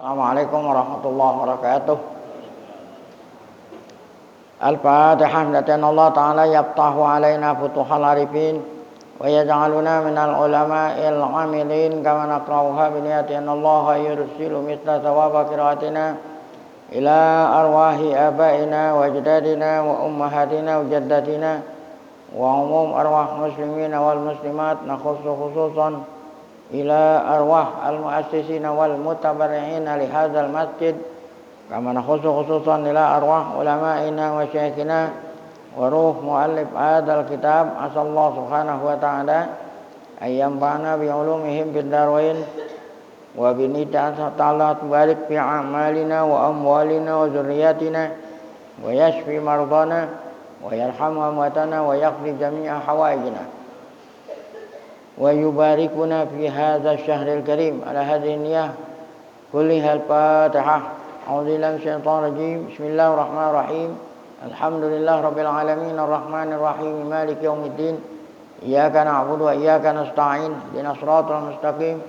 Assalamualaikum warahmatullahi wabarakatuh. Al-Fatihah. Datana Allah Ta'ala yaftahu alaina futuhal arifin wa yaj'aluna minal ulama'il amilin kama naqra'uha biniyatin Allah yursilu mithla thawaba qiraatina ila arwahi abaina wa ajdadina wa ummahatina wa jaddatina wa umum arwah muslimina wal muslimat nakhussu khususan ila arwah al-muassisina wal mutabarri'ina li hadzal masjid kama nakhussu khususan ila arwah ulama'ina wa syekhina wa ruh muallif hadzal kitab asallahu subhanahu wa ta'ala ayyamfa'na bi ulumihim bid darwain wa bi nida'at ta'ala tubarik fi a'malina wa amwalina wa dzurriyyatina wa yashfi mardana wa yarham amwatana wa yaqdi jami'a hawaijina wa yubarikuna fi hadzal syahril karim ala hadhihi niyyah kullihal fatihah. A'udzu billahi minasyaitonir rajim. Bismillahirrahmanirrahim. Alhamdulillah rabbil alamin arrahmanir rahim maliki yaumiddin. Iyyaka na'budu wa iyyaka nasta'in. Ihdinas siratal mustaqim.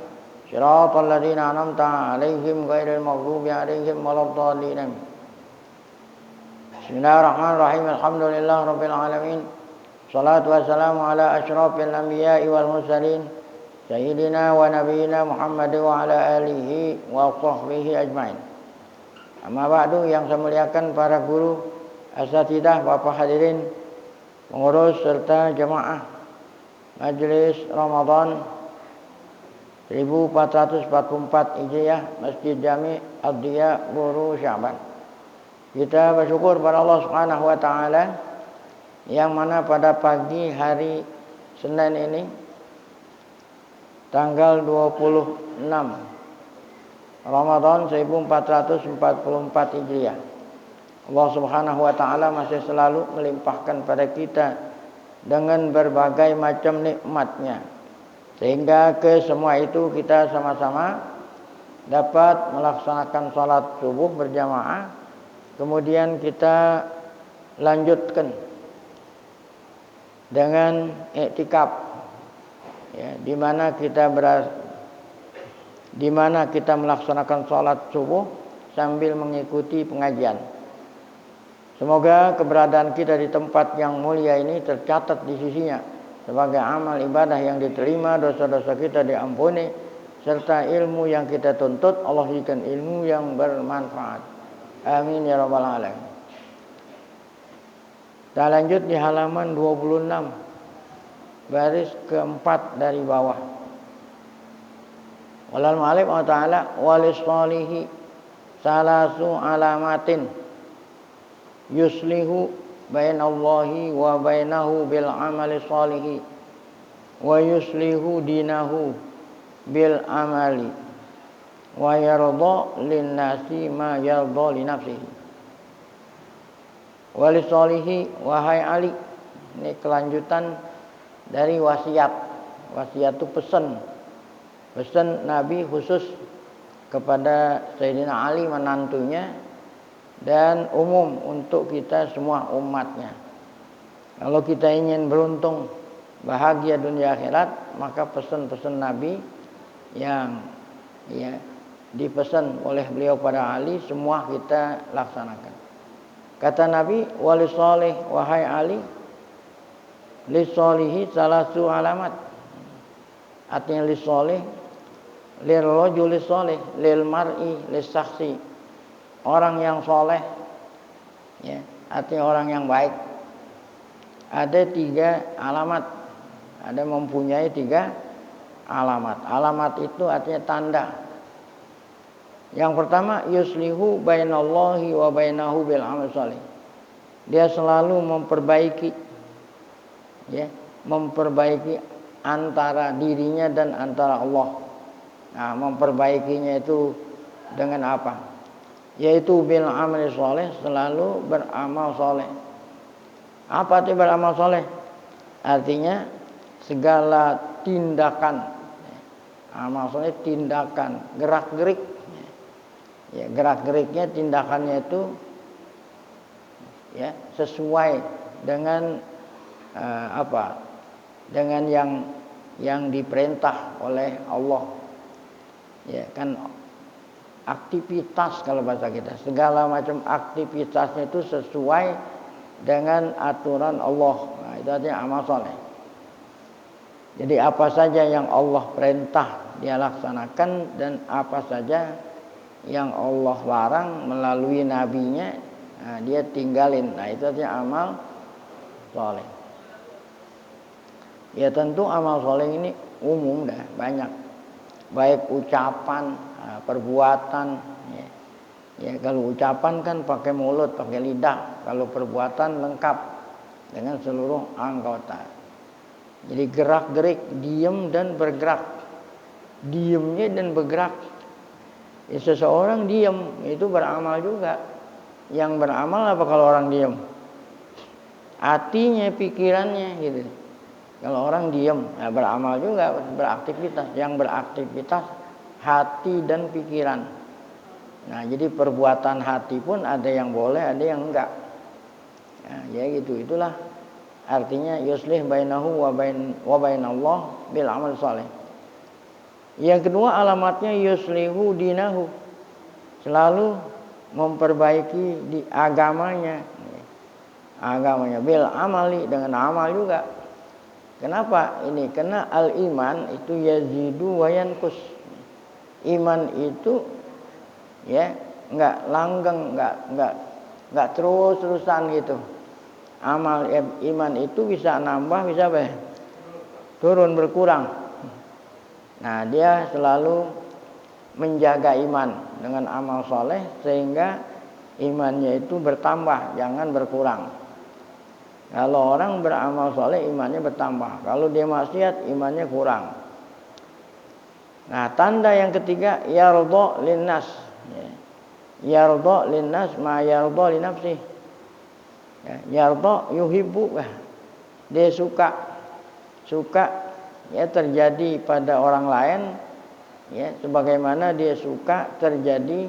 Siratal ladzina an'amta 'alaihim ghairil maghdubi 'alaihim waladdallin. Bismillahirrahmanirrahim. Alhamdulillah rabbil alamin. Salatu wassalamu ala asyrafil anbiya'i wal mursalin sayyidina wa nabiyyina Muhammad wa ala alihi wa sahbihi ajmain. Amma ba'du, yang saya muliakan para guru, asatidzah, Bapak hadirin, pengurus serta jemaah Majelis Ramadan 1444 Hijriah Masjid Jami' Ad-Diya Buru Syaban. Kita bersyukur pada Allah Subhanahu wa taala yang mana pada pagi hari Senin ini tanggal 26 Ramadan 1444 Hijriah, Allah Subhanahu wa taala masih selalu melimpahkan pada kita dengan berbagai macam nikmatnya, sehingga ke semua itu kita sama-sama dapat melaksanakan salat subuh berjamaah. Kemudian kita lanjutkan dengan iktikaf, ya, di mana kita melaksanakan sholat subuh sambil mengikuti pengajian. Semoga keberadaan kita di tempat yang mulia ini tercatat di sisinya sebagai amal ibadah yang diterima, dosa-dosa kita diampuni, serta ilmu yang kita tuntut Allah berikan ilmu yang bermanfaat. Amin ya rabbal alamin. Kita lanjut di halaman 26 baris keempat dari bawah. Walal mu'alif wa ta'ala walis sholihi salasu alamatin yuslihu bainallahi wa bainahu bil amali sholihi wa yuslihu dinahu bil amali wa yarda lin nasi ma yarda li nafsihi. Wali solihi, wahai Ali. Ini kelanjutan dari wasiat. Wasiat itu pesan Nabi khusus kepada Sayyidina Ali menantunya dan umum untuk kita semua umatnya. Kalau kita ingin beruntung bahagia dunia akhirat, maka pesan-pesan Nabi yang dipesan oleh beliau pada Ali semua kita laksanakan. Kata Nabi, wali soleh, wahai Ali, li solihi salasu alamat. Artinya li soleh, lil rajuli soleh, lil mar'i, lis saksi. Orang yang soleh, ya, artinya orang yang baik. Ada 3 alamat. Ada mempunyai 3 alamat. Alamat itu artinya tanda. Yang pertama, yuslihu bainallahi wa bainahu bil amal shalih. Dia selalu memperbaiki antara dirinya dan antara Allah. Nah, memperbaikinya itu dengan apa? Yaitu bil amal shalih, selalu beramal saleh. Apa itu beramal saleh? Artinya segala tindakan, amal saleh tindakan, gerak-gerik. Ya, gerak-geriknya, tindakannya itu ya sesuai dengan dengan yang diperintah oleh Allah. Ya kan, aktivitas kalau bahasa kita. Segala macam aktivitasnya itu sesuai dengan aturan Allah. Nah, itu artinya amal soleh. Jadi apa saja yang Allah perintah dia laksanakan, dan apa saja yang Allah larang melalui nabinya, nah, dia tinggalin. Nah, itu artinya amal soleh. Ya tentu amal soleh ini umum dah, banyak. Baik ucapan, perbuatan. Ya, kalau ucapan kan pakai mulut, pakai lidah. Kalau perbuatan lengkap dengan seluruh anggota. Jadi gerak-gerik, diem dan bergerak. Diemnya dan bergerak. Ya, seseorang diem itu beramal juga. Yang beramal apa kalau orang diem? Hatinya, pikirannya gitu. Kalau orang diem, ya beramal juga, beraktivitas. Yang beraktivitas hati dan pikiran. Nah, jadi perbuatan hati pun ada yang boleh, ada yang enggak. Nah, ya gitu, itulah artinya yuslih bainahu wa bainallah bil amal saleh. Yang kedua alamatnya yuslihu dinahu. Selalu memperbaiki di agamanya. Agamanya bil amali, dengan amal juga. Kenapa ini? Karena al iman itu yazidu wa yanqus. Iman itu ya enggak langgeng, enggak terus-terusan gitu. Amal iman itu bisa nambah, bisa apa? Turun, berkurang. Nah, dia selalu menjaga iman dengan amal soleh sehingga imannya itu bertambah, jangan berkurang. Kalau orang beramal soleh imannya bertambah, kalau dia maksiat imannya kurang. Nah, tanda yang ketiga yardha linnas. Yardha linnas ma yardha li nafsihi. Yardha yuhibbu, dia suka ya terjadi pada orang lain ya sebagaimana dia suka terjadi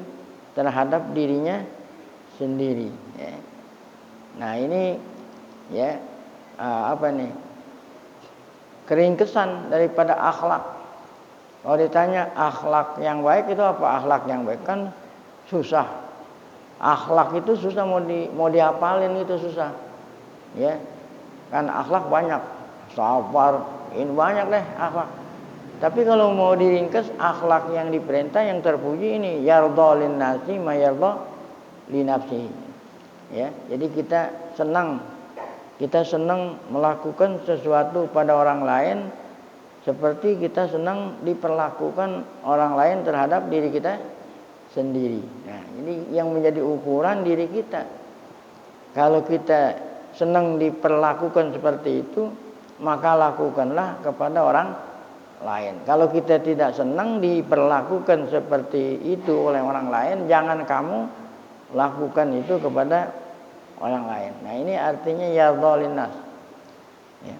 terhadap dirinya sendiri ya. Nah, ini ya apa nih? Keringkesan daripada akhlak. Kalau ditanya akhlak yang baik itu apa? Akhlak yang baik kan susah. Akhlak itu susah, mau dihafalin itu susah. Ya. Kan akhlak banyak. Sabar, ini banyak deh akhlak. Tapi kalau mau diringkas akhlak yang diperintah yang terpuji ini yardha lin nasi ma yardha li nafsihi. Ya, jadi kita senang melakukan sesuatu pada orang lain seperti kita senang diperlakukan orang lain terhadap diri kita sendiri. Nah, ini yang menjadi ukuran diri kita. Kalau kita senang diperlakukan seperti itu, maka lakukanlah kepada orang lain. Kalau kita tidak senang diperlakukan seperti itu oleh orang lain, jangan kamu lakukan itu kepada orang lain. Nah, ini artinya yardha linnas. Ya.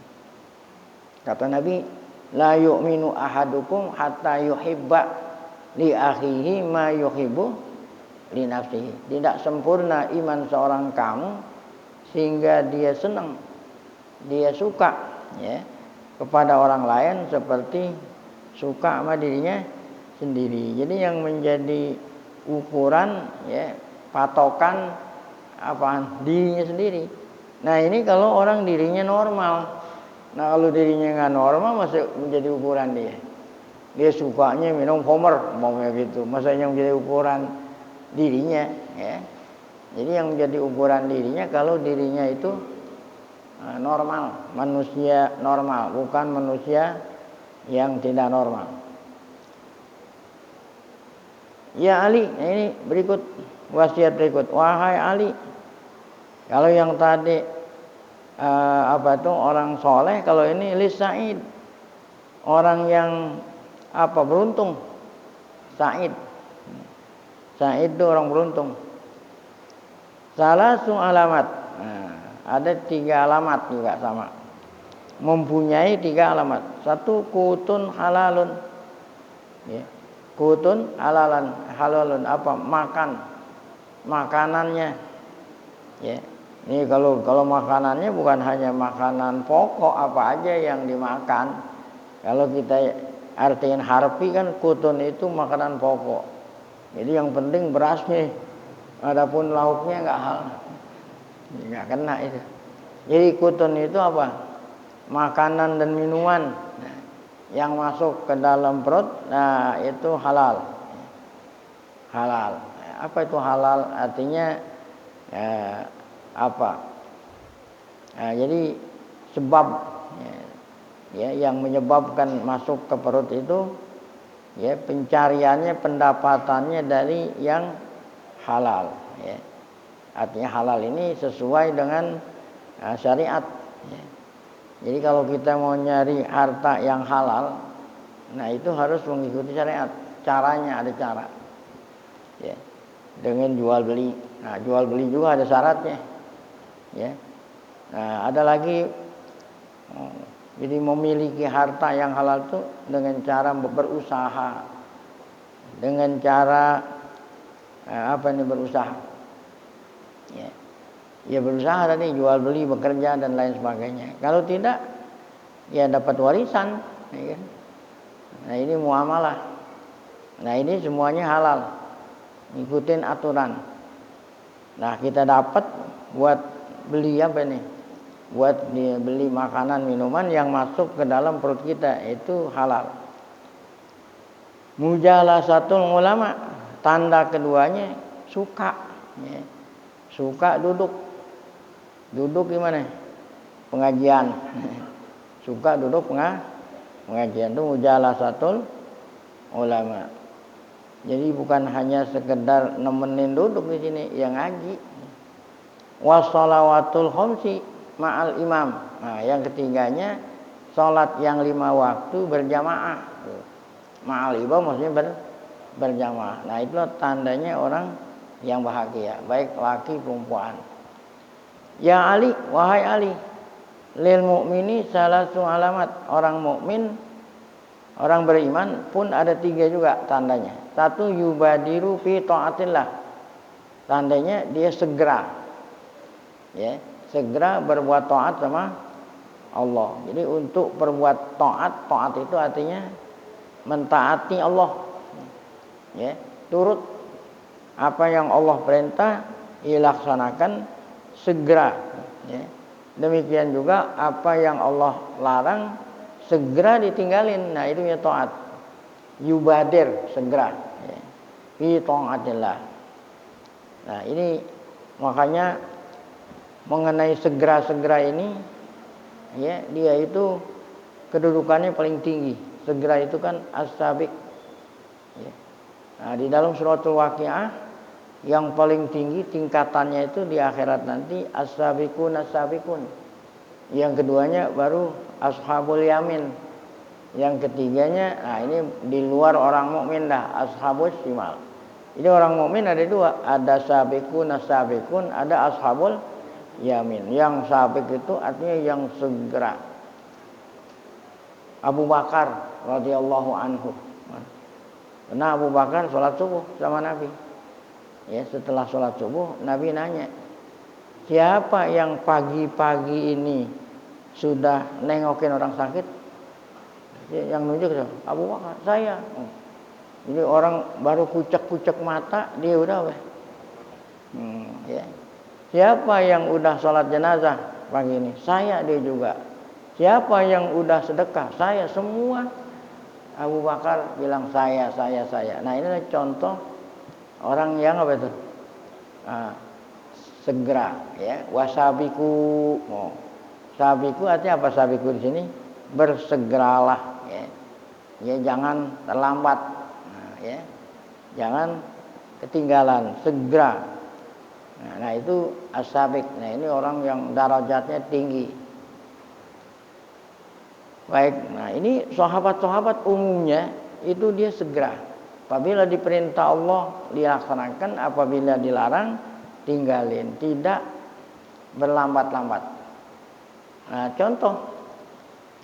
Kata Nabi, la yu'minu ahadukum hatta yuhibba li akhihi ma yuhibbu li nafsihi. Tidak sempurna iman seorang kamu sehingga dia senang, dia suka ya kepada orang lain seperti suka sama dirinya sendiri. Jadi yang menjadi ukuran ya patokan apa? Dirinya sendiri. Nah, ini kalau orang dirinya normal. Nah, kalau dirinya nggak normal masih menjadi ukuran dia. Dia sukanya minum Homer, maunya gitu. Masa yang menjadi ukuran dirinya, ya. Jadi yang menjadi ukuran dirinya kalau dirinya itu normal, manusia normal, bukan manusia yang tidak normal. Ya Ali, ini berikut wasiat berikut. Wahai Ali, kalau yang tadi orang soleh, kalau ini lisaid, orang yang beruntung. Sa'id itu orang beruntung. Salasu alamat. Nah, ada 3 alamat juga sama. Mempunyai 3 alamat. 1 kutun halalun. Ya. Kutun halalun apa? Makanannya. Ya. Ini kalau makanannya bukan hanya makanan pokok apa aja yang dimakan. Kalau kita artiin harfi kan kutun itu makanan pokok. Jadi yang penting berasnya, adapun lauknya nggak kena itu. Jadi kutun itu apa? Makanan dan minuman yang masuk ke dalam perut, nah itu halal. Halal. Apa itu halal? Artinya apa? Jadi sebab ya yang menyebabkan masuk ke perut itu ya pencariannya, pendapatannya dari yang halal ya. Artinya halal ini sesuai dengan syariat ya. Jadi kalau kita mau nyari harta yang halal, nah itu harus mengikuti syariat. Caranya ada cara ya, dengan jual beli. Nah jual beli juga ada syaratnya ya. Nah ada lagi, jadi memiliki harta yang halal itu dengan cara berusaha, dengan cara berusaha ya. Ya berusaha tadi, jual beli, bekerja dan lain sebagainya. Kalau tidak ya dapat warisan ya kan? Nah ini muamalah. Nah ini semuanya halal, ngikutin aturan. Nah kita dapat buat beli apa nih? Buat beli makanan minuman yang masuk ke dalam perut kita, itu halal. Mujalasatul ulama, tanda keduanya suka ya. Suka duduk gimana? Pengajian. Suka duduk pengajian itu mujalasatul ulama. Jadi bukan hanya sekedar nemenin duduk di sini, yang ngaji. Wassalawatul khamsi ma'al imam. Nah, yang ketiganya salat yang 5 waktu berjamaah. Ma'al imam maksudnya berjamaah. Nah, itulah tandanya orang yang bahagia, baik laki perempuan. Ya Ali, wahai Ali, lil mu'mini salasu alamat. Orang mukmin, orang beriman pun ada 3 juga tandanya. 1, yubadiru fi taatillah. Tandanya dia segera ya, segera berbuat taat sama Allah. Jadi untuk berbuat taat itu artinya mentaati Allah. Ya, turut apa yang Allah perintah dilaksanakan segera ya. Demikian juga apa yang Allah larang segera ditinggalin. Nah itu ya taat. Yubadir, segera ya. Fi taatillah. Nah ini makanya mengenai segera-segera ini ya, dia itu kedudukannya paling tinggi. Segera itu kan as-sabiq ya. Nah di dalam suratul Waqiah yang paling tinggi tingkatannya itu di akhirat nanti as-sabiqun as-sabiqun. Yang keduanya baru ashabul yamin. Yang ketiganya, nah ini di luar orang mukmin dah, ashabus shimal. Ini orang mukmin ada 2, ada sabiqun as-sabiqun, ada ashabul yamin. Yang sabiq itu artinya yang segera. Abu Bakar radhiyallahu anhu. Nah Abu Bakar sholat subuh sama Nabi. Ya, setelah sholat subuh Nabi nanya, siapa yang pagi-pagi ini sudah nengokin orang sakit? Yang nunjuk Abu Bakar, saya. Jadi orang baru kucek-kucek mata dia udah ya. Siapa yang udah sholat jenazah pagi ini? Saya. Dia juga. Siapa yang udah sedekah? Saya. Semua. Abu Bakar bilang saya. Nah ini adalah contoh orang yang apa itu? Segera ya. Wasabiku. Sabiku artinya apa sabiku di sini? Bersegeralah ya. Ya jangan terlambat. Nah, ya. Jangan ketinggalan, segera. Nah, itu as-sabiq. Nah, ini orang yang darajatnya tinggi. Baik. Nah, ini sahabat-sahabat umumnya itu dia segera. Apabila diperintah Allah dilaksanakan, apabila dilarang tinggalin, tidak berlambat-lambat. Nah, contoh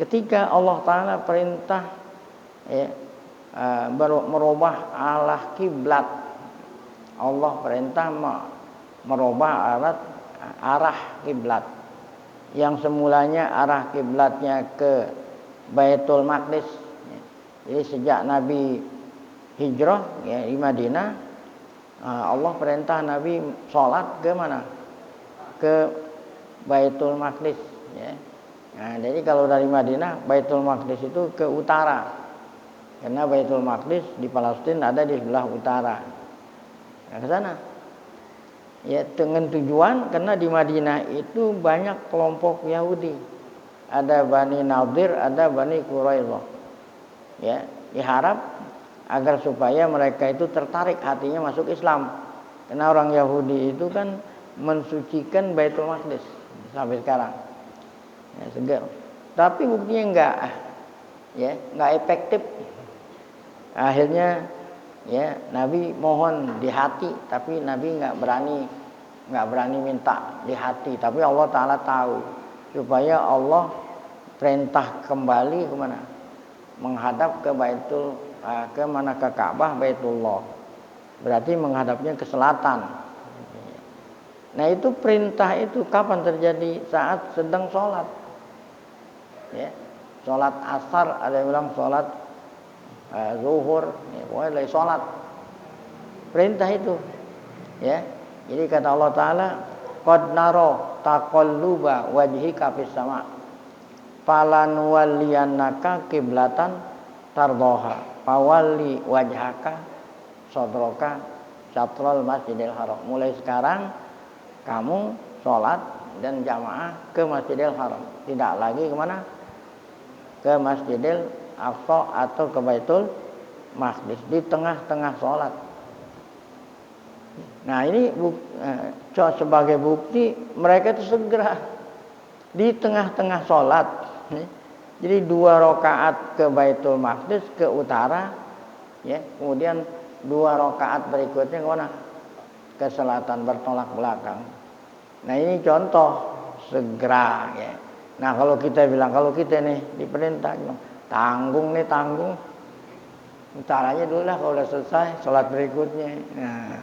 ketika Allah Ta'ala perintah ya, merubah arah kiblat. Allah perintah merubah arah kiblat. Yang semulanya arah kiblatnya ke Baitul Maqdis. Jadi sejak Nabi hijrah ya, di Madinah, Allah perintah Nabi sholat ke mana? Ke Baitul Maqdis, ya. Nah, jadi kalau dari Madinah, Baitul Maqdis itu ke utara. Karena Baitul Maqdis di Palestina ada di sebelah utara. Nah, ke sana. Ya, dengan tujuan karena di Madinah itu banyak kelompok Yahudi. Ada Bani Nadir, ada Bani Quraidah. Ya, diharap agar supaya mereka itu tertarik hatinya masuk Islam. Karena orang Yahudi itu kan mensucikan Baitul Maqdis sampai sekarang. Ya, segar. Tapi buktinya enggak efektif. Akhirnya ya Nabi mohon di hati, tapi Nabi enggak berani minta di hati. Tapi Allah Ta'ala tahu supaya Allah perintah kembali kemana? Menghadap ke ke mana, ke Ka'bah, Baitullah. Berarti menghadapnya ke selatan. Nah itu perintah itu kapan terjadi? Saat sedang sholat. Ya, sholat asar, ada yang bilang sholat zuhur, ya, pokoknya lagi sholat. Perintah itu, ya. Jadi kata Allah Ta'ala, qad naro taqalluba wajhika fis sama, falanwalliyannaka qiblatan tardoha, fawalli wajhaka sodroka syatrul masjidil haram. Mulai sekarang kamu sholat dan jamaah ke Masjidil Haram, tidak lagi kemana? Ke Masjidil Aqsa atau ke Baitul Maqdis di tengah-tengah sholat. Nah ini sebagai bukti mereka itu segera di tengah-tengah sholat. Jadi 2 rakaat ke Baitul Maqdis ke utara, ya, kemudian 2 rakaat berikutnya ke mana? Ke selatan, bertolak belakang. Nah ini contoh segera, ya. Nah kalau kita nih diperintah tanggung, utaranya dulu lah, kalau udah selesai sholat berikutnya. Nah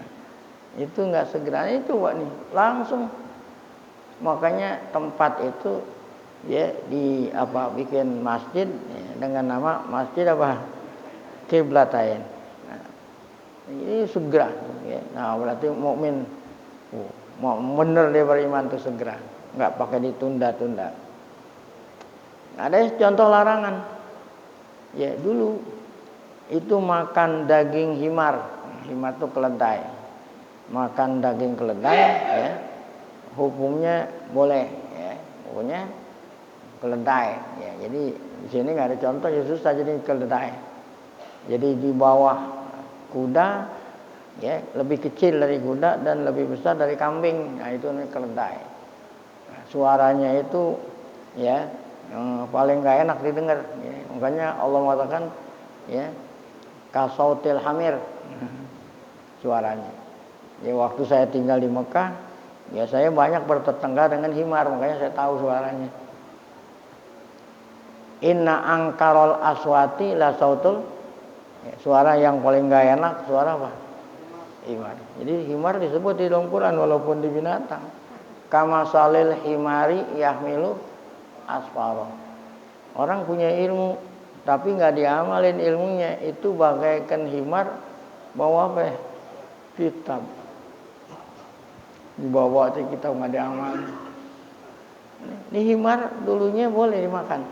itu nggak segera, ini coba nih langsung. Makanya tempat itu ya bikin masjid ya, dengan nama masjid Qiblatain. Nah, ini segera, ya. Nah berarti mukmin mau bener dia beriman itu segera, nggak pakai ditunda-tunda. Ada contoh larangan, ya dulu itu makan daging himar itu keledai, makan daging keledai, ya hukumnya boleh, ya hukumnya keledai, ya. Jadi di sini nggak ada contoh, ya susah jadi keledai. Jadi di bawah kuda, ya lebih kecil dari kuda dan lebih besar dari kambing. Nah itu namanya keledai. Nah, suaranya itu ya yang paling nggak enak didengar, ya. Makanya Allah mengatakan ya kasautil hamir suaranya. Ya waktu saya tinggal di Mekah, ya saya banyak bertetangga dengan himar, makanya saya tahu suaranya. Inna angkarol aswati la sautul, ya, suara yang paling nggak enak suara apa? Himar. Jadi himar disebut di dalam Quran walaupun di binatang. Kama salil himari yahmilu asfaro. Orang punya ilmu tapi nggak diamalin ilmunya, itu bagaikan himar bawa apa? Kitab. Dibawa itu kitab nggak diamalin. Ini himar dulunya boleh dimakan.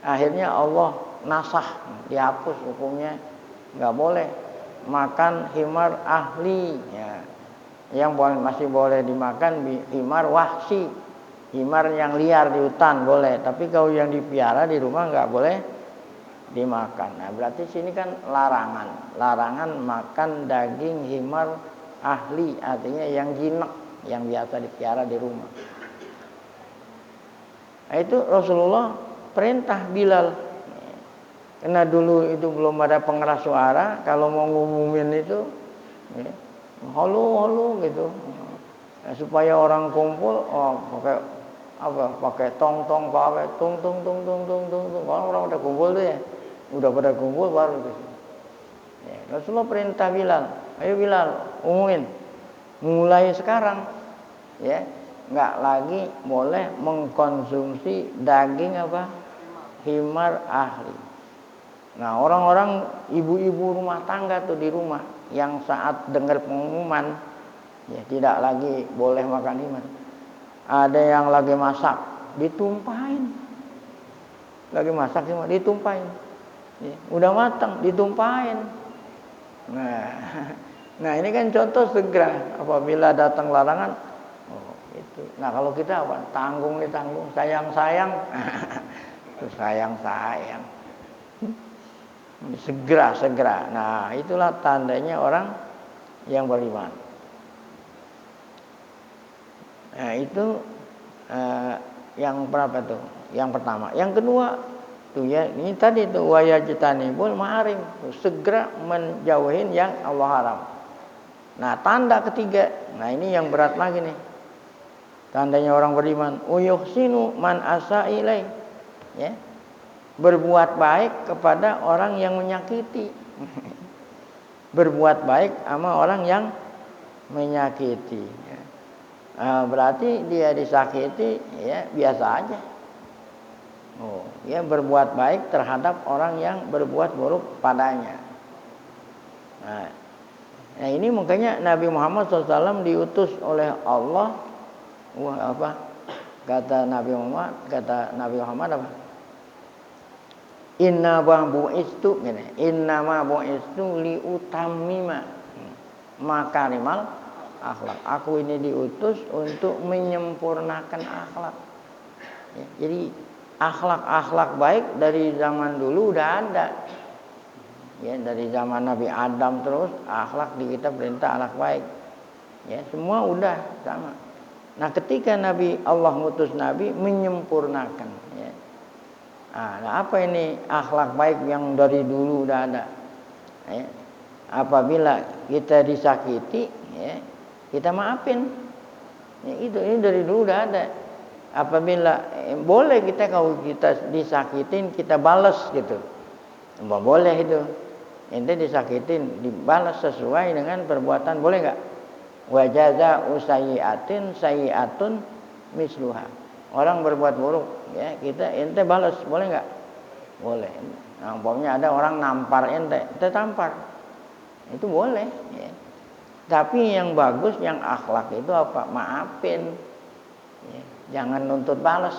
Akhirnya Allah nasah, dihapus hukumnya, nggak boleh makan himar ahli, ya. Yang masih boleh dimakan himar wahsi, himar yang liar di hutan boleh, tapi kalau yang dipiara di rumah nggak boleh dimakan. Nah berarti sini kan larangan makan daging himar ahli, artinya yang jinak, yang biasa dipiara di rumah. Nah, itu Rasulullah perintah Bilal. Karena dulu itu belum ada pengeras suara, kalau mau ngumumin itu ya, halo gitu. Nah, supaya orang kumpul pakai tong-tong, pakai tung. Orang udah kumpul tuh ya. Udah pada kumpul baru gitu. Ya, Rasulullah perintah Bilal, ayo Bilal umumin. Mulai sekarang ya, enggak lagi boleh mengkonsumsi daging himar ahli. Nah orang-orang ibu-ibu rumah tangga tuh di rumah yang saat dengar pengumuman ya tidak lagi boleh makan iman. Ada yang lagi masak ditumpahin, lagi masak cuma ditumpahin, ya, udah matang ditumpahin. Nah ini kan contoh segera apabila datang larangan. Oh, itu. Nah kalau kita apa? Tanggung ditanggung, sayang. Itu sayang. Segera. Nah itulah tandanya orang yang beriman. Nah itu yang berapa tuh? Yang pertama. Yang kedua tuh ya ini tadi tuh wayajtanibul ma'arim, segera menjauhin yang Allah haram. Nah tanda ketiga, nah ini yang berat lagi nih. Tandanya orang beriman, uyuhsinu man asa ilai, ya, berbuat baik kepada orang yang menyakiti. Berbuat baik sama orang yang menyakiti. Berarti dia disakiti, ya biasa aja. Oh, ya berbuat baik terhadap orang yang berbuat buruk padanya. Nah ini makanya Nabi Muhammad SAW diutus oleh Allah. Apa kata Nabi Muhammad apa? Inna ma bu'istu li utammima makarimal akhlak. Aku ini diutus untuk menyempurnakan akhlak. Ya, jadi akhlak baik dari zaman dulu udah ada. Ya, dari zaman Nabi Adam terus akhlak di kita perintah akhlak baik. Ya, semua udah sama. Nah, ketika Allah ngutus Nabi menyempurnakan, ya. Nah, apa ini akhlak baik yang dari dulu udah ada? Ya. Apabila kita disakiti, ya, kita maafin. Ya, ini dari dulu udah ada. Apabila boleh kita kalau kita disakitin kita balas gitu. Boleh itu. Ente disakitin dibalas sesuai dengan perbuatan, boleh enggak? Wa jazaa'u sayyi'atun misluha. Orang berbuat buruk, ya, ente balas, boleh enggak? Boleh. Nah, umpamanya ada orang nampar ente tampar. Itu boleh, ya. Tapi yang bagus, yang akhlak itu apa? Maafin. Ya, jangan nuntut balas.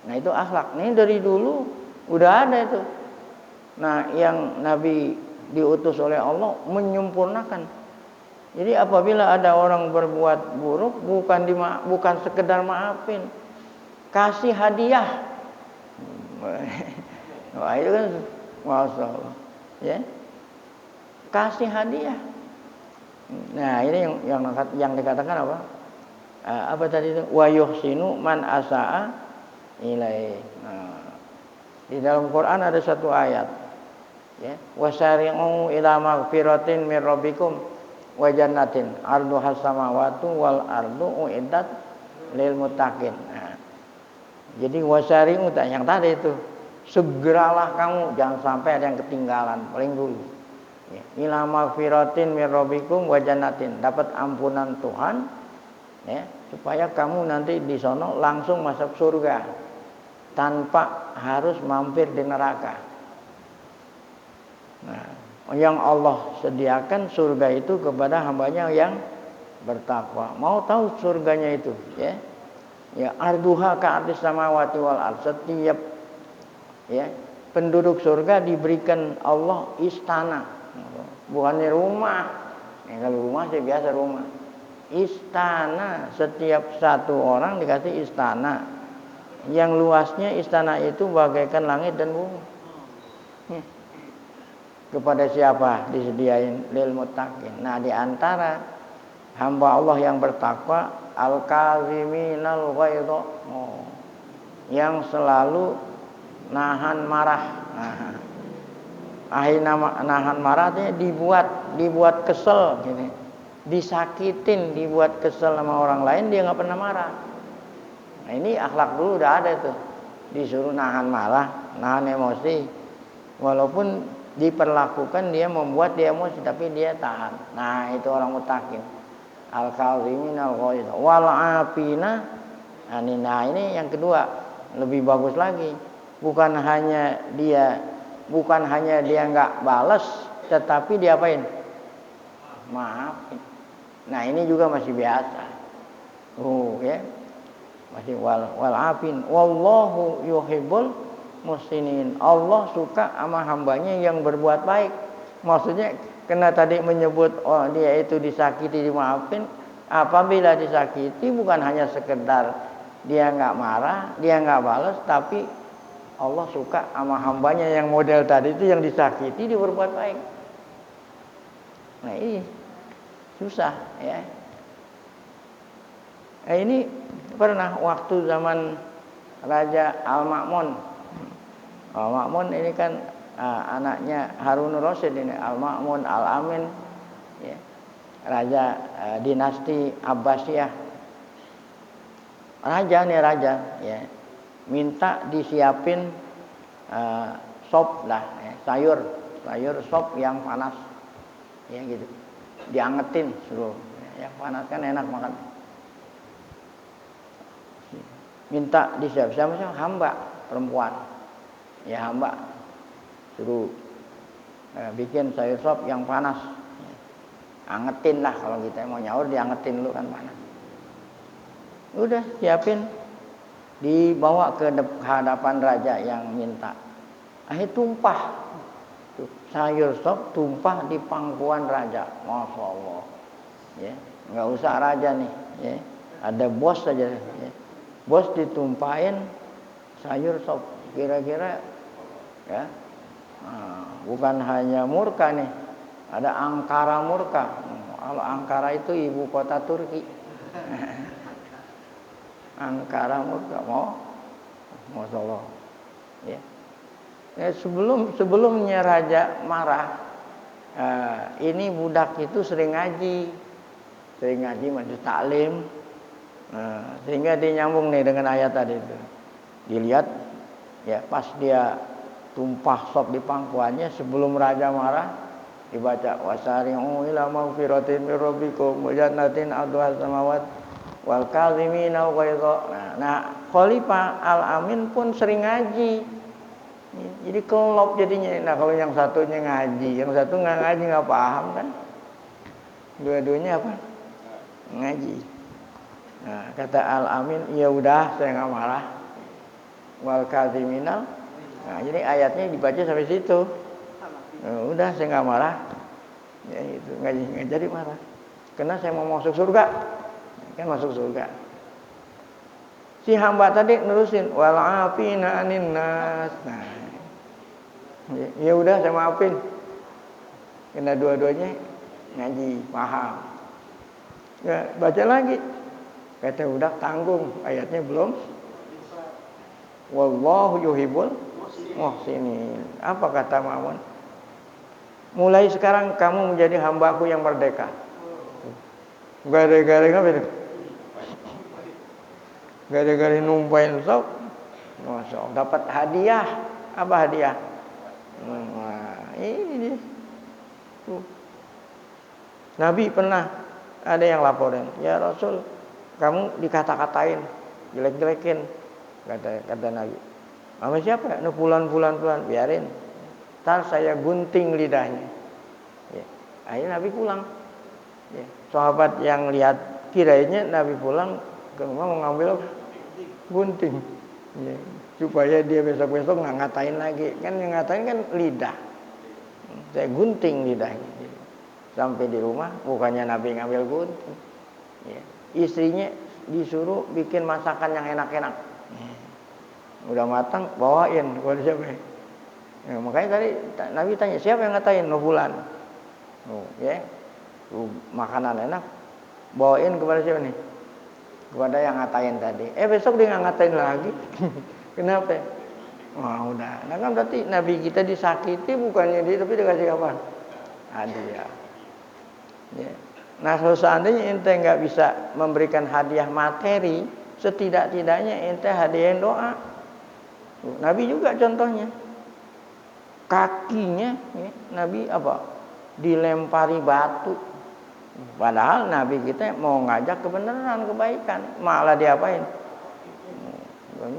Nah, itu akhlak. Ini dari dulu udah ada itu. Nah, yang Nabi diutus oleh Allah menyempurnakan. Jadi apabila ada orang berbuat buruk, bukan sekedar maafin, kasih hadiah. Wah, itu kan Masya Allah, ya, kasih hadiah. Nah ini yang dikatakan apa? Apa tadi itu? Wa yuhsinu man asa'a ilai. Nah, di dalam Quran ada satu ayat, ya, wasari'u ila maghfiratin min rabbikum wa jannatin arduhas samawati wal ardu uiddat lil muttaqin. Nah, jadi wasari'u yang tadi itu, segeralah kamu, jangan sampai ada yang ketinggalan, paling dulu. Ya, ila maghfiratin min rabbikum wa jannatin, dapat ampunan Tuhan, ya, supaya kamu nanti di sono langsung masuk surga tanpa harus mampir di neraka. Nah, yang Allah sediakan surga itu kepada hambanya yang bertakwa. Mau tahu surganya itu, ya? Ya, arduha ka'artis samawati wal ard. Setiap, ya, penduduk surga diberikan Allah istana, bukannya rumah. Ya, kalau rumah sih biasa rumah. Istana, setiap satu orang dikasih istana. Yang luasnya istana itu bagaikan langit dan bumi. Kepada siapa disediain? Lil muttaqin. Nah, di antara hamba Allah yang bertakwa, al-kaziminal ghaidha, yang selalu nahan marah. Nahan marah itu dibuat kesel gini. Disakitin, dibuat kesel sama orang lain, dia enggak pernah marah. Nah, ini akhlak dulu udah ada tuh. Disuruh nahan marah, nahan emosi. Walaupun diperlakukan dia membuat dia emosi tapi dia tahan. Nah, itu orang muttaqin. Al-kaziminal ghaidha wal 'afina. Nah, ini yang kedua, lebih bagus lagi. Bukan hanya dia enggak balas, tetapi dia apain? maafin. Nah ini juga masih biasa. Ya. Masih wal afin. Wallahu yuhibbul muhsinin. Allah suka sama hambanya yang berbuat baik. Maksudnya karena tadi menyebut dia itu disakiti dimaafin. Apabila disakiti bukan hanya sekedar dia nggak marah, dia nggak balas, tapi Allah suka sama hambanya yang model tadi itu yang disakiti dia berbuat baik. Nah ini susah ya. Ini pernah waktu zaman Raja Al-Ma'mun. Al-Ma'mun ini kan anaknya Harun Rasyid ini, Al-Ma'mun Al-Amin ya. Raja dinasti Abbasiyah. Raja ya. Minta disiapin sop lah ya, sayur sop yang panas. Ya gitu. Diangetin suruh. Yang panas kan enak makan. Minta disiapin sama hamba perempuan. Ya hamba suruh bikin sayur sop yang panas. Angetin lah kalau kita mau nyaur diangetin dulu kan panas. Udah siapin, dibawa ke hadapan raja yang minta. Akhirnya tumpah. Sayur sop tumpah di pangkuan raja. Masya Allah. Ya, nggak usah raja nih. Ya, ada bos saja. Ya. Bos ditumpahin sayur sop. Kira-kira ya, bukan hanya murka nih. Ada Ankara murka. Kalau Ankara itu ibu kota Turki. Ankara murka mau, Masya Allah. Ya. Sebelumnya raja marah. Ini budak itu sering ngaji majelis taklim. Sehingga dia nyambung nih dengan ayat tadi itu. Dilihat ya pas dia tumpah sop di pangkuannya sebelum raja marah. Dibaca wasari'u ila maghfiratin mir rabbikum wa jannatin 'arduha samawat wal kazimina ghaidha. Nah, Khalifah Al-Amin pun sering ngaji. Jadi kelop jadinya. Nah, kalau yang satunya ngaji, yang satu enggak ngaji enggak paham kan. Dua-duanya apa? Ngaji. Nah, kata Al-Amin, ya udah saya enggak marah. Wal kazimina. Nah, jadi ayatnya dibaca sampai situ. Udah saya nggak marah, ya itu nggak jadi marah, karena saya mau masuk surga, kan masuk surga. Si hamba tadi nerusin wal afina anin nas. Nah, ya udah saya maafin, karena dua-duanya ngaji paham. Ya baca lagi, kata udah tanggung ayatnya belum. Wallahu yuhibbul muhsinin. Apa kata Ma'mun? Mulai sekarang kamu menjadi hambaku yang merdeka. Gara-gara apa itu? Gara-gara numpain sop, Masya Allah, dapat hadiah. Apa hadiah? Nah, ini dia. Nabi pernah ada yang laporin, ya Rasul, kamu dikata-katain, jelek-jelekin, kata Nabi. Sama siapa? Pulan, biarin. Ntar saya gunting lidahnya. Ya. Akhirnya Nabi pulang. Ya. Sahabat yang lihat kiranya Nabi pulang ke rumah mau ngambil gunting. Ya. Supaya dia besok-besok nggak ngatain lagi. Kan yang ngatain kan lidah. Saya gunting lidahnya. Sampai di rumah bukannya Nabi ngambil gunting. Ya. Istrinya disuruh bikin masakan yang enak-enak. Ya. Udah matang bawain kepada siapa? Ya, makanya tadi Nabi tanya siapa yang ngatain Fulan. Ya. Makanan enak bawain kepada siapa nih? Kepada yang ngatain tadi. Besok dia nggak ngatain lagi. Kenapa? Wah udah. Nah kan berarti Nabi kita disakiti bukannya dia tapi dikasih apa? Hadiah. Ya. Nah kalau seandainya ente nggak bisa memberikan hadiah materi, setidak-tidaknya ente hadiahin doa. Nabi juga contohnya. Kakinya ya, Nabi apa? Dilempari batu. Padahal Nabi kita mau ngajak kebenaran, kebaikan, malah diapain?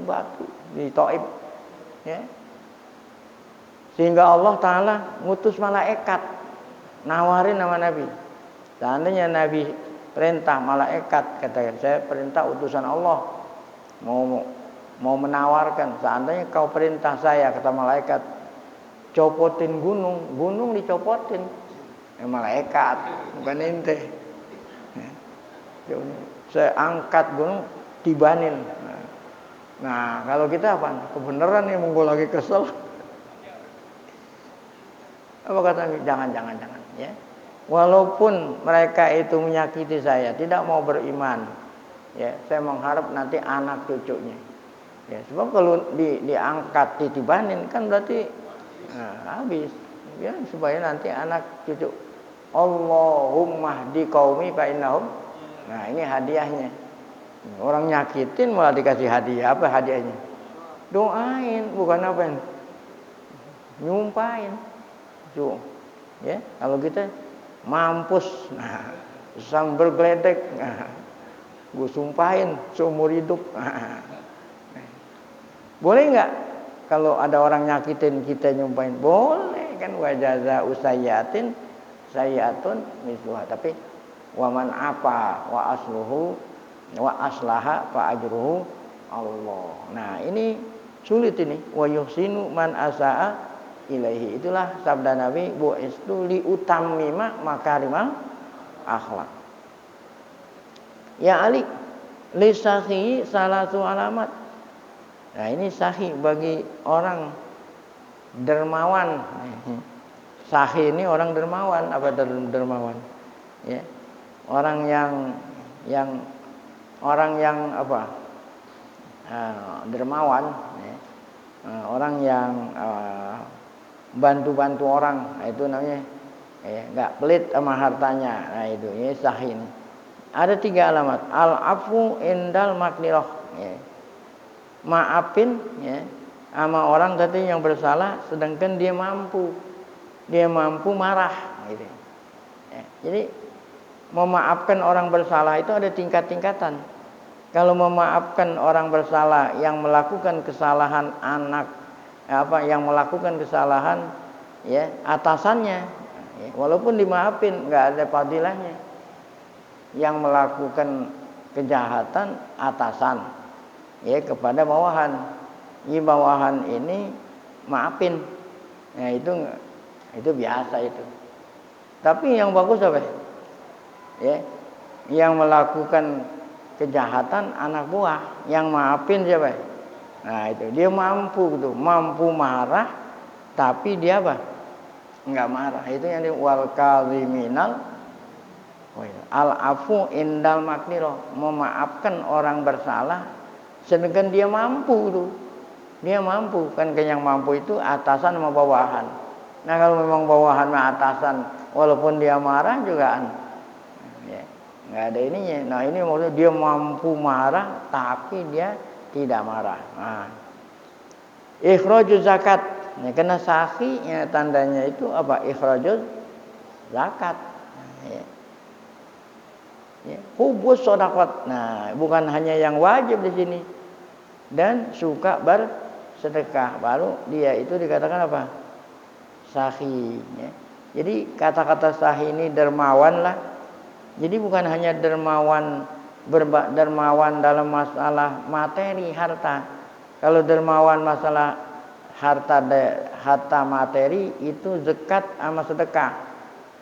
Batu di Taif. Ya. Sehingga Allah Ta'ala ngutus malaikat nawarin sama Nabi. Seandainya Nabi perintah malaikat, kata saya perintah utusan Allah, mau menawarkan, seandainya kau perintah saya, kata malaikat, copotin gunung, gunung dicopotin. Malaikat, bukan ente. Saya angkat gunung, tibanin. Nah, kalau kita apa? Kebenaran nih, monggo lagi kesel. Apa kata? Jangan, ya. Walaupun mereka itu menyakiti saya, tidak mau beriman, ya, saya mengharap nanti anak cucunya. Ya, sebab kalau diangkat ditibanin kan berarti habis. Ya, supaya nanti anak cucu. Allahumma hdi qaumi fa innahum. Nah, ini hadiahnya. Orang nyakitin malah dikasih hadiah. Apa hadiahnya? Doain, bukan apa yang nyumpahin. Tuh. Ya, kalau kita mampus, nah, sambil geledek, nah, gue sumpahin seumur hidup. Nah. Boleh nggak kalau ada orang nyakitin kita nyumpahin? Boleh kan, wa jaza usayyatin sayyatun misluha. Tapi waman apa wa asluhu wa aslaha fa ajruhu Allah. Nah, ini sulit ini. Wa yuhsinu man asaa ilaihi. Itulah sabda Nabi, bu'istu li utammima makarimal akhlak. Ya Ali, li sahi salatu alamat. Nah, ini sahih bagi orang dermawan. Sahih ini orang dermawan. Apa dermawan? Ya. Orang yang apa? Dermawan. Ya. Orang yang bantu-bantu orang. Nah, itu namanya nggak pelit sama hartanya. Nah, itu ini sahih ini. Ada 3 alamat. Al-afu indal maknirah. Ya. Maafin, ya, sama orang katanya yang bersalah, sedangkan dia mampu marah, gitu. Ya, jadi memaafkan orang bersalah itu ada tingkat-tingkatan. Kalau memaafkan orang bersalah yang melakukan kesalahan yang melakukan kesalahan, ya, atasannya, ya, walaupun dimaafin nggak ada fadilahnya. Yang melakukan kejahatan atasan, ya, kepada bawahan. Ini bawahan ini maafin. Nah, itu biasa itu. Tapi yang bagus apa? Ya. Yang melakukan kejahatan anak buah, yang maafin siapa? Nah, itu dia mampu gitu, mampu marah tapi dia apa? Enggak marah. Itu yang wal kaziminal al-afu indal makniro, memaafkan orang bersalah sedangkan dia mampu tuh. Dia mampu, kan yang mampu itu atasan sama bawahan. Nah, kalau memang bawahan sama atasan walaupun dia marah juga ya, enggak ada ininya. Nah, ini maksudnya dia mampu marah tapi dia tidak marah. Nah, ikhrajuz zakat. Nah, karena sahih ya, tandanya itu apa? Ikhrajuz zakat. Ya. Ya, hubus sedekah. Nah, bukan hanya yang wajib di sini, dan suka bersedekah, baru dia itu dikatakan apa? Sahih. Ya. Jadi kata-kata sahih ini dermawan lah. Jadi bukan hanya dermawan dalam masalah materi harta. Kalau dermawan masalah harta materi itu zakat sama sedekah.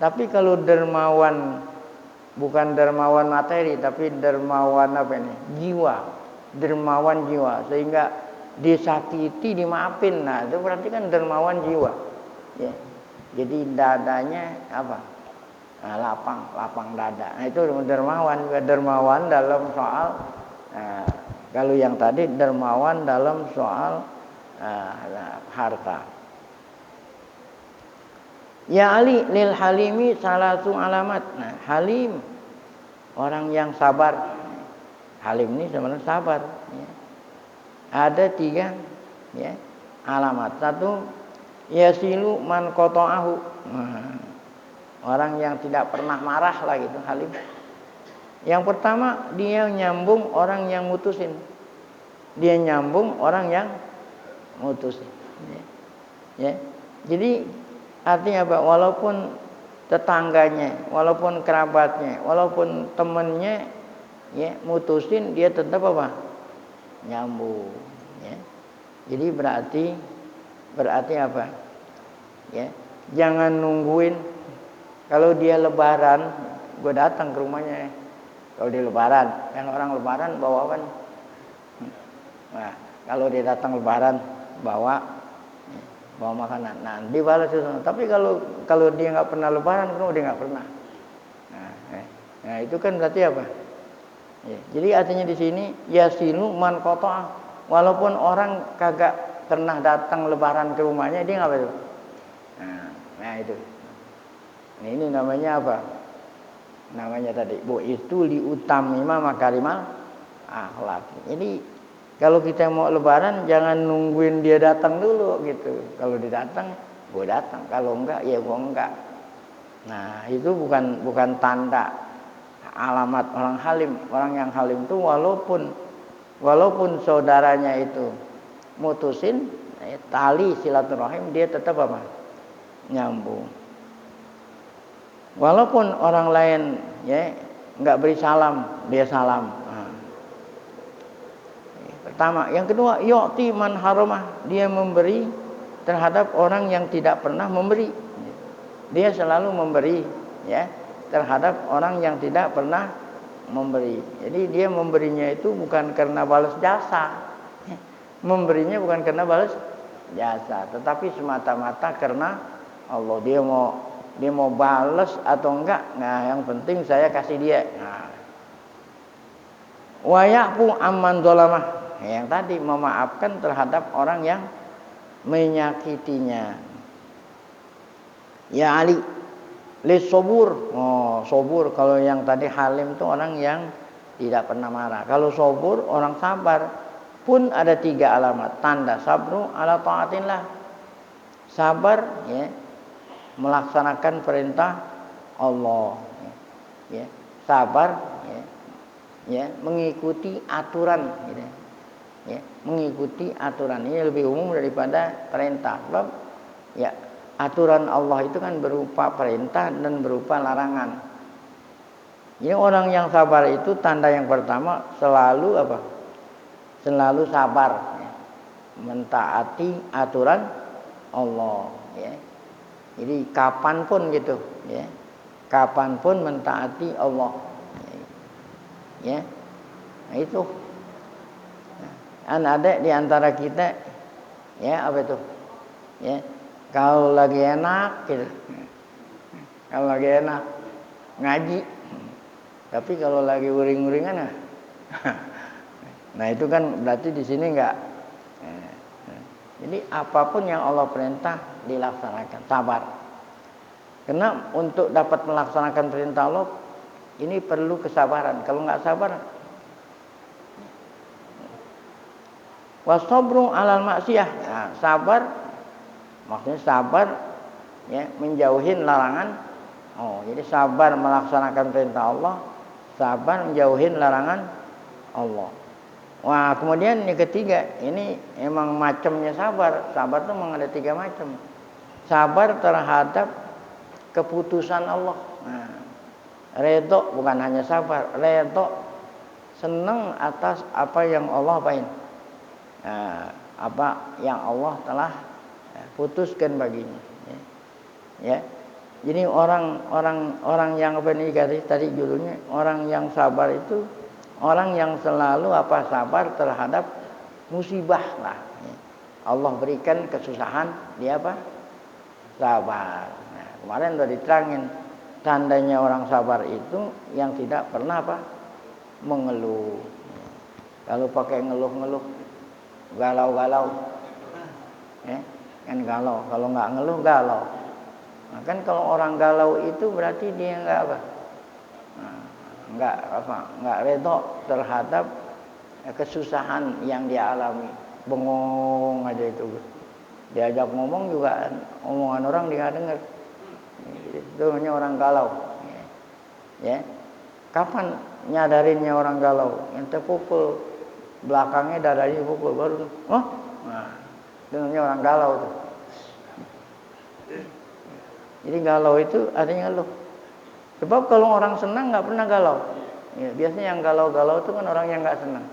Tapi kalau dermawan bukan dermawan materi, tapi dermawan apa ini? Jiwa. Dermawan jiwa, sehingga disakiti dimaafin. Nah, itu berarti kan dermawan jiwa. Ya. Jadi dadanya apa? Nah, lapang dada. Nah, itu dermawan dalam soal kalau yang tadi dermawan dalam soal harta. Ya Ali lil halimi salatu alamat. Nah, halim orang yang sabar. Halim ini sebenarnya sabar. Ya. Ada 3 ya, alamat. 1, yasilu man qata'ahu. Nah, orang yang tidak pernah marah lah gitu, halim. Yang pertama, dia nyambung orang yang mutusin. Dia nyambung orang yang mutusin. Ya. Ya. Jadi artinya apa? Walaupun tetangganya, walaupun kerabatnya, walaupun temennya, ya mutusin dia tetap apa? Nyambung. Ya. Jadi berarti apa? Ya, jangan nungguin kalau dia lebaran, gue datang ke rumahnya. Kalau dia lebaran, kan orang lebaran bawa apa? Nah, kalau dia datang lebaran bawa makanan, nah dibalas itu. Tapi kalau dia nggak pernah lebaran, kan dia nggak pernah. Nah, itu kan berarti apa? Ya, jadi artinya di sini yasilu man qata'a, walaupun orang kagak pernah datang lebaran ke rumahnya, dia nggak itu. Nah itu. Nah, ini namanya apa? Namanya tadi bu itu liutamima makarimal akhlak. Jadi kalau kita mau lebaran jangan nungguin dia datang dulu gitu. Kalau dia datang, gue datang. Kalau enggak, ya gue enggak. Nah, itu bukan tanda alamat orang halim. Orang yang halim itu walaupun saudaranya itu mutusin tali silaturahim, dia tetap apa? Nyambung. Walaupun orang lain ya enggak beri salam, dia salam. Pertama, yang kedua, yu'ti man haramah, dia memberi terhadap orang yang tidak pernah memberi. Dia selalu memberi ya terhadap orang yang tidak pernah memberi. Jadi dia memberinya itu bukan karena balas jasa. Memberinya bukan karena balas jasa, tetapi semata-mata karena Allah. Dia mau balas atau enggak, nah yang penting saya kasih dia. Nah. Wa ya'fu amman zalamah. Yang tadi memaafkan terhadap orang yang menyakitinya. Ya Ali, lisobur. Oh, sobur kalau yang tadi halim itu orang yang tidak pernah marah. Kalau sobur orang sabar. Pun ada 3 alamat tanda sabru ala taatillah. Sabar ya, melaksanakan perintah Allah. Ya, sabar ya, mengikuti aturan gitu. Ya, mengikuti aturan ini lebih umum daripada perintah. Sebab ya aturan Allah itu kan berupa perintah dan berupa larangan. Jadi orang yang sabar itu tanda yang pertama selalu apa? Selalu sabar ya. Mentaati aturan Allah ya. Jadi kapanpun gitu ya. Kapanpun mentaati Allah. Ya. Nah, itu ada di antara kita ya apa itu ya kalau lagi enak gitu, kalau lagi enak ngaji, tapi kalau lagi uring-uringan nah itu kan berarti di sini enggak. Jadi apapun yang Allah perintah dilaksanakan, sabar. Karena untuk dapat melaksanakan perintah Allah ini perlu kesabaran. Kalau enggak sabar, wasabru alal maksiyah. Nah, sabar maksudnya sabar ya menjauhin larangan. Oh, jadi sabar melaksanakan perintah Allah, sabar menjauhin larangan Allah. Wah, kemudian yang ketiga, ini emang macamnya sabar. Sabar itu memang ada 3 macam. Sabar terhadap keputusan Allah. Nah, redho bukan hanya sabar, redho senang atas apa yang Allah apain. Apa yang Allah telah putuskan baginya. Ya. Jadi orang yang apa ini tadi judulnya, orang yang sabar itu orang yang selalu apa sabar terhadap musibah lah. Allah berikan kesusahan, dia apa? Sabar. Nah, kemarin sudah diterangin tandanya orang sabar itu yang tidak pernah apa? Mengeluh. Kalau pakai ngeluh-ngeluh, galau-galau, kan galau. Kalau nggak ngeluh galau. Nah, kan kalau orang galau itu berarti dia nggak apa? Nggak redho terhadap kesusahan yang dia alami. Bengong aja itu. Diajak ngomong juga omongan orang dia nggak dengar. Itu namanya orang galau. Ya. Kapan nyadarinnya orang galau? Ente pukul belakangnya dadanya pukul baru. Nah, itu namanya orang galau tuh. Jadi galau itu artinya ngeluh. Sebab kalau orang senang nggak pernah galau. Ya, biasanya yang galau-galau itu kan orang yang nggak senang.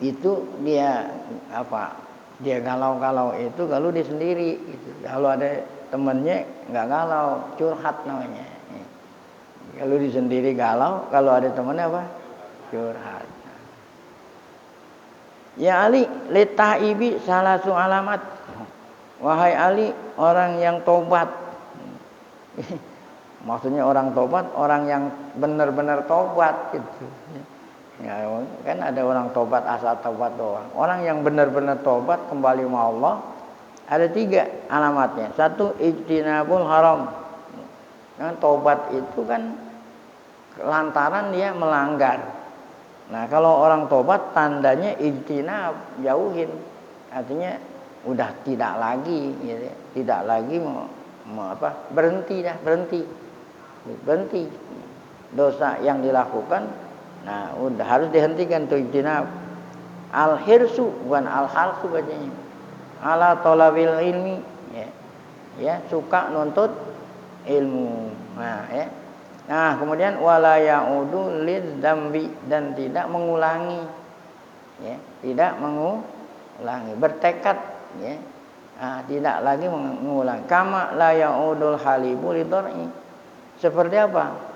Itu dia apa? Dia galau-galau itu kalau dia sendiri. Gitu. Kalau ada temennya nggak galau, curhat namanya. Kalau dia sendiri galau, kalau ada temennya apa? Curhat. Ya Ali, litaibi salasu alamat. Wahai Ali, orang yang tobat. Maksudnya orang tobat, orang yang benar-benar tobat gitu. Ya, kan ada orang tobat asal tobat doang. Orang yang benar-benar tobat kembali sama Allah ada 3 alamatnya. 1, ijtinabul haram. Nah, tobat itu kan lantaran dia melanggar. Nah, kalau orang tobat tandanya ijtinab, jauhin. Artinya udah tidak lagi gitu. Tidak lagi berhenti dosa yang dilakukan. Nah, udah harus dihentikan tuh ijtinab. Al-hirsu bukan al-halsu bacanya. Ala talabil ilmi, ya, suka nuntut ilmu. Nah, ya. Nah, kemudian wala ya'udu lidzambi, dan tidak mengulangi. Ya, tidak mengulangi, bertekad, ya. Nah, tidak lagi mengulangi. Kama la ya'udul halibu lidhar'i. Seperti apa?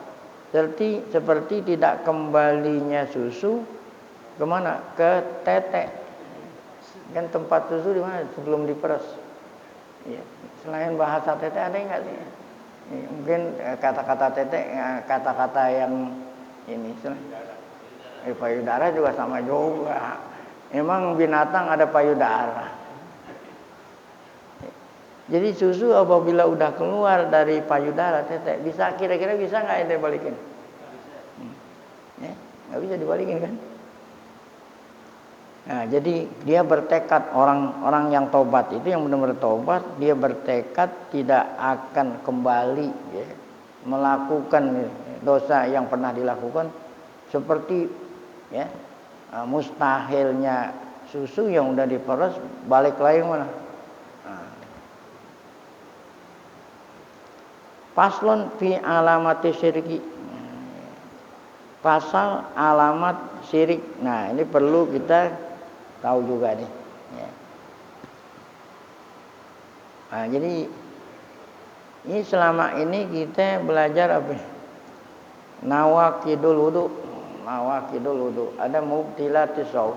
Seperti tidak kembalinya susu kemana? Ke tetek. Kan tempat susu di mana? Sebelum diperes. Ya. Selain bahasa tetek ada enggak sih? Ya, mungkin kata-kata tetek, kata-kata yang ini payudara juga sama juga. Emang binatang ada payudara. Jadi susu apabila udah keluar dari payudara tetek, kira-kira bisa nggak ente balikin? Ya, nggak bisa dibalikin kan? Nah, jadi dia bertekad, orang yang tobat itu yang benar-benar tobat, dia bertekad tidak akan kembali, ya, melakukan dosa yang pernah dilakukan, seperti, ya, mustahilnya susu yang udah diperes balik lagi mana? Paslon fi alamati syirki. Pasal alamat syirik. Nah, ini perlu kita tahu juga nih. Ya. Nah, jadi ini selama ini kita belajar apa? Nawaqidul wudu. Nawaqidul wudu. Ada mubtilatis shaum,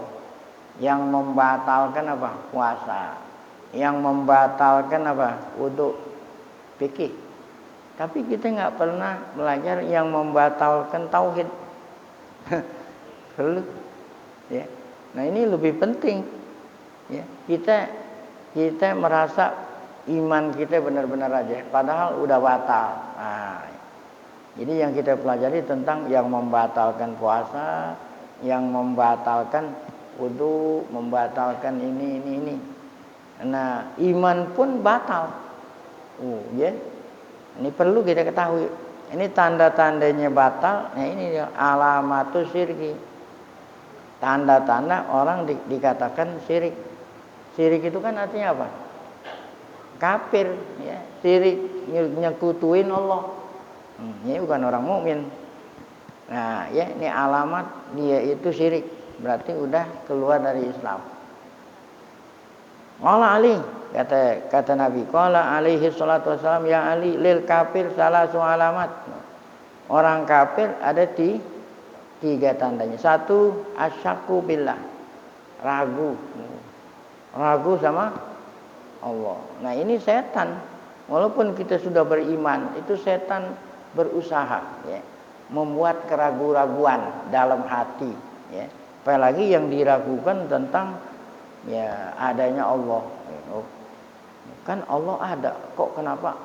yang membatalkan apa? Puasa. Yang membatalkan apa? Wudu. Fikih. Tapi kita nggak pernah belajar yang membatalkan tauhid. Perlu, ya. Nah, ini lebih penting. Ya. Kita merasa iman kita benar-benar aja, padahal udah batal. Nah, jadi yang kita pelajari tentang yang membatalkan puasa, yang membatalkan wudu, membatalkan ini. Nah, iman pun batal. Ya. Ini perlu kita ketahui. Ini tanda-tandanya batal. Nah, ini alamatus syirki. Tanda-tanda orang dikatakan syirik. Syirik itu kan artinya apa? Kafir, ya. Syirik nyekutuin Allah. Ini bukan orang mukmin. Nah, ya, ini alamat dia itu syirik. Berarti udah keluar dari Islam. Qala Ali, kata Nabi, qala alaihi salatu wassalam, ya Ali, lil kafir salasu alamat. Orang kafir ada 3 tandanya. 1, asyakku billah, ragu sama Allah. Nah, ini setan. Walaupun kita sudah beriman, itu setan berusaha, ya, membuat keraguan-raguan dalam hati, ya. Apalagi yang diragukan tentang, ya, adanya Allah. Oh, kan Allah ada, kok kenapa?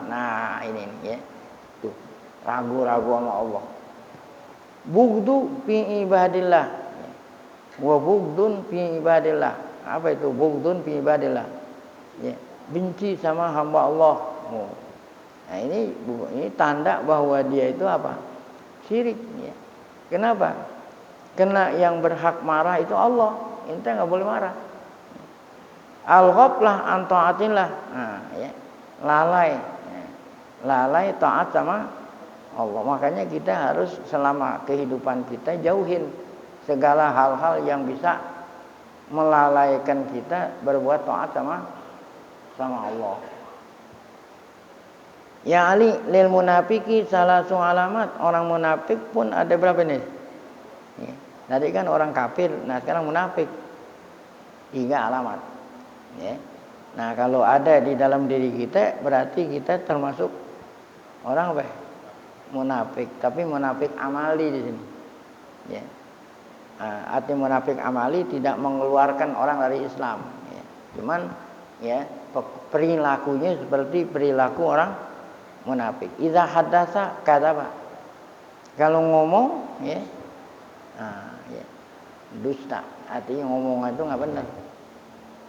Nah ini, ya. Tuh, ragu-ragu sama Allah. Bugdu fi ibadillah. Wa bugdun fi ibadillah. Apa itu bugdun fi ibadillah? Ya, benci sama hamba Allah. Oh. Nah, ini tanda bahwa dia itu apa? Syirik, ya. Kenapa? Karena yang berhak marah itu Allah. Ente nggak boleh marah. Al-ghaflah an taatillah. Nah, ya. Lalai. Ya. Lalai taat sama Allah. Makanya kita harus selama kehidupan kita jauhin segala hal-hal yang bisa melalaikan kita berbuat taat sama Allah. Ya Ali lil munafiki salasu alamat. Orang munafik pun ada berapa nih? Ya. Tadi kan orang kafir, nah sekarang munafik. 3 alamat. Ya. Nah, kalau ada di dalam diri kita berarti kita termasuk orang apa? Munafik, tapi munafik amali di sini. Ya. Arti munafik amali tidak mengeluarkan orang dari Islam. Ya. Cuman ya perilakunya seperti perilaku orang munafik. Idza hadatsa kadzaba. Kalau ngomong ya, ya dusta. Artinya ngomong itu nggak benar.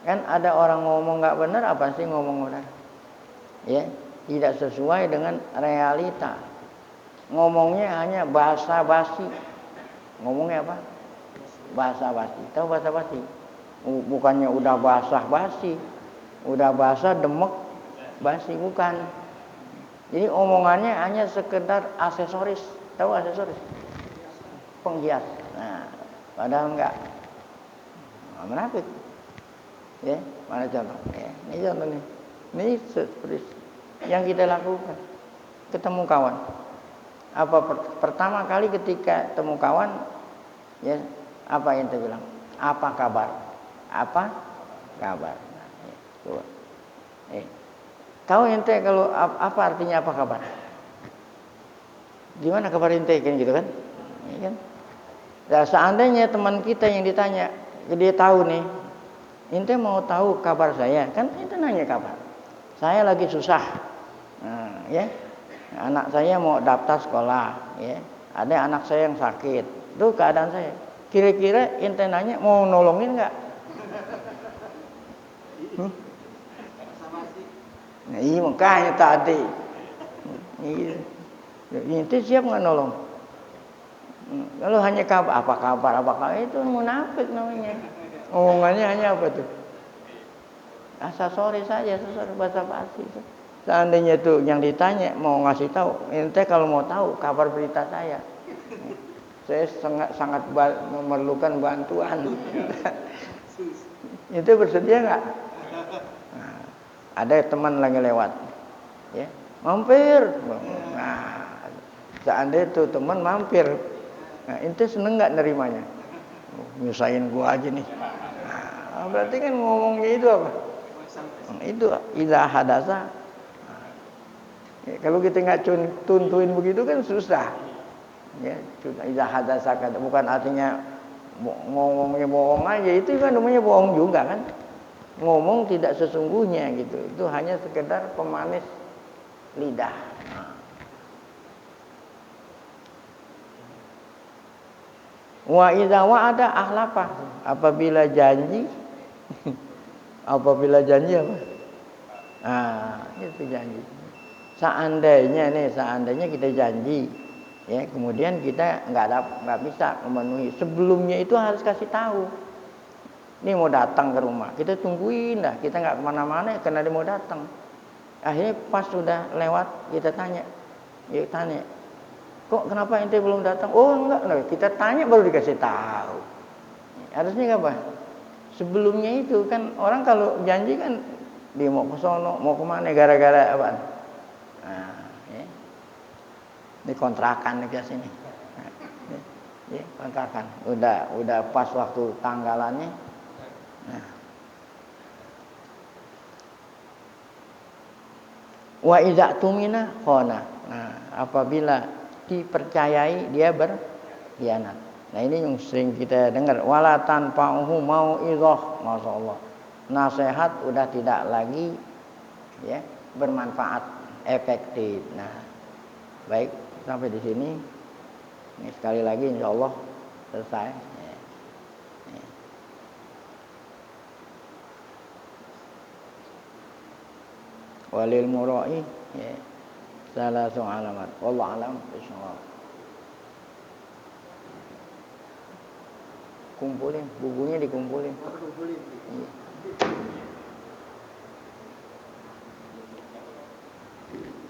Kan ada orang ngomong nggak benar, apa sih ngomong benar? Ya, tidak sesuai dengan realita. Ngomongnya hanya bahasa basi. Ngomongnya apa? Bahasa basi. Tahu bahasa basi? Bukannya udah basah basi, udah basah demek basi, bukan. Jadi omongannya hanya sekedar aksesoris. Tahu aksesoris? Penghias. Nah, padahal enggak. Nah, menafik. Ya, mana contoh? Ya, ini contoh nih. Ini seperti yang kita lakukan. Ketemu kawan. Apa pertama kali ketika ketemu kawan, ya, apa yang kita bilang? Apa kabar? Apa kabar? Nah, ya, coba. Tahu ente kalau apa artinya apa kabar? Gimana kabar ente kan gitu kan? Ya, kan? Nah, seandainya teman kita yang ditanya, dia tahu nih, ente mau tahu kabar saya, kan ente nanya kabar. Saya lagi susah, nah, ya, anak saya mau daftar sekolah, ya, ada anak saya yang sakit, itu keadaan saya. Kira-kira ente nanya mau nolongin nggak? Nah, iya makanya tadi, ente siap nggak nolong? Kalau hanya kabar, apa kabar itu munafik namanya. Omongannya hanya apa tuh? Aksesoris saja, aksesoris bahasa basi itu. Seandainya tuh yang ditanya mau ngasih tahu, ente kalau mau tahu kabar berita saya sangat memerlukan bantuan. Itu bersedia nggak? Nah, ada teman lagi lewat, ya, mampir. Nah, seandainya tuh teman mampir, nah, ente seneng nggak nerimanya? Nyusahin gua aja nih. Nah, berarti kan ngomongnya itu apa? Itu idza hadasa. Ya, kalau kita nggak tuntuin begitu kan susah. Ya, idza hadasa bukan artinya ngomongnya bohong aja, itu kan namanya bohong juga kan. Ngomong tidak sesungguhnya gitu. Itu hanya sekedar pemanis lidah. Wa idza wa'ada akhlafa. Apabila janji apa? Nah, itu janji. Seandainya kita janji, ya, kemudian kita nggak bisa memenuhi. Sebelumnya itu harus kasih tahu. Ini mau datang ke rumah, kita tungguin dah. Kita nggak kemana-mana karena dia mau datang. Akhirnya pas sudah lewat, kita tanya, kok kenapa ente belum datang? Oh enggak, kita tanya baru dikasih tahu. Harusnya apa? Sebelumnya itu kan orang kalau janji kan dia mau ke sono, mau kemana gara-gara apa? Nah, ya. Ini kontrakan nih ke sini. Nah, ya, kontrakan. Udah pas waktu tanggalannya. Nah. Wa idza tumina khana. Nah, apabila dipercayai dia berkhianat. Nah, ini yang sering kita dengar, wala tanfa'uhu mau'izah, masyaallah. Nasihat udah tidak lagi ya bermanfaat, efektif. Nah, baik, sampai di sini. Ini sekali lagi insyaallah selesai. Walil mura'i ya. Salasu alamat. Wallahu alam bishawab. Kumpulin, bukunya dikumpulin. Iya.